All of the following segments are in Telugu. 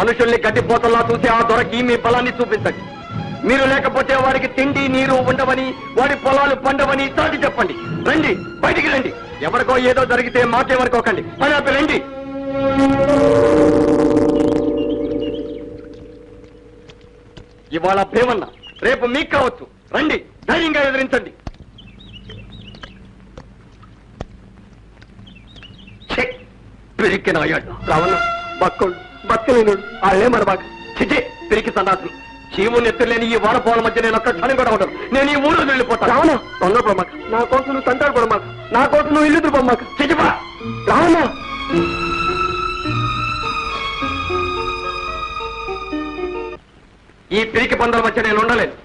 మనుషుల్ని గడ్డిపోతల్లా చూసి ఆ దొరకి మీ బలాన్ని చూపించండి. మీరు లేకపోతే వాడికి తిండి నీరు ఉండవని, వాడి పొలాలు పండవని చాటి చెప్పండి. రండి, బయటికి రండి. ఎవరికో ఏదో జరిగితే మాకేమనుకోకండి. పని ఆపి రండి. ఇవాళ భీమన్న, రేపు మీకు కావచ్చు. రండి, ధైర్యంగా ఎదిరించండి. పిరికి నాయాడు రావణ బక్కడు బక్కలేనుడు వాళ్ళే మన బాగా చిచే పిరికి సందాసులు. జీవుని ఎత్తులేని ఈ వారపోల మధ్య నేను ఒక్క క్షణం కూడా ఉండను. నేను ఈ ఊరు వెళ్ళిపోతాను. రావణ తొందరపడమాక, నా కోసం నువ్వు తంటాడు పడమాక, నా కోసం నువ్వు ఇల్లు దుర్పమాక. చిచిపా రావణ. ఈ పిరికి పందల మధ్య నేను ఉండలేను.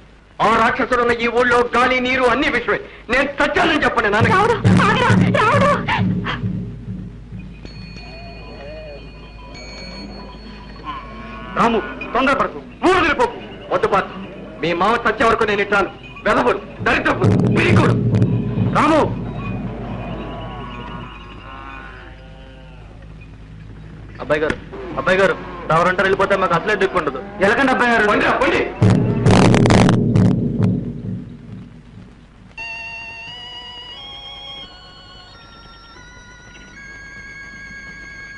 ఆ రాక్షసుడున్న ఈ ఊళ్ళో గాలి నీరు అన్ని విషయమే. నేను సత్యాలని చెప్పండి నాన్న. రాము తొందరపడకు, ఊరు వెళ్ళిపోకు. వద్దుపాటు, మీ మామ సత్య వరకు నేను ఇట్టాను. వెదవుడు, దరిద్రపు, పిరికుడు. రాము అబ్బాయి గారు రావరంటారు వెళ్ళిపోతే మాకు అసలే దిక్కుండదు. ఎలాగండి అబ్బాయి గారు? పండి.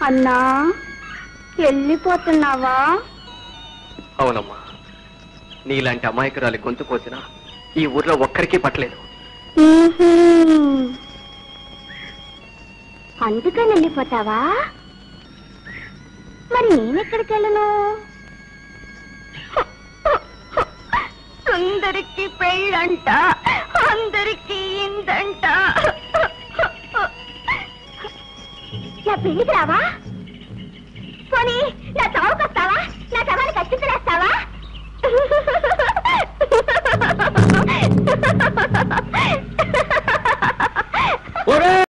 అన్నా వెళ్ళిపోతున్నావా? అవునమ్మా, నీలాంటి అమాయకురాలి గొంతు కోసినా ఈ ఊర్లో ఒక్కరికి పట్టలేదు. అందుకని వెళ్ళిపోతావా? మరి నేనెక్కడికి వెళ్ళను? అందరికి పెళ్ళంట, అందరికి ఇందంట. నా పెళ్లికి రావా? పోనీ నా చావుకు వస్తావా? నా శవానికి అత్యంతలేస్తావా?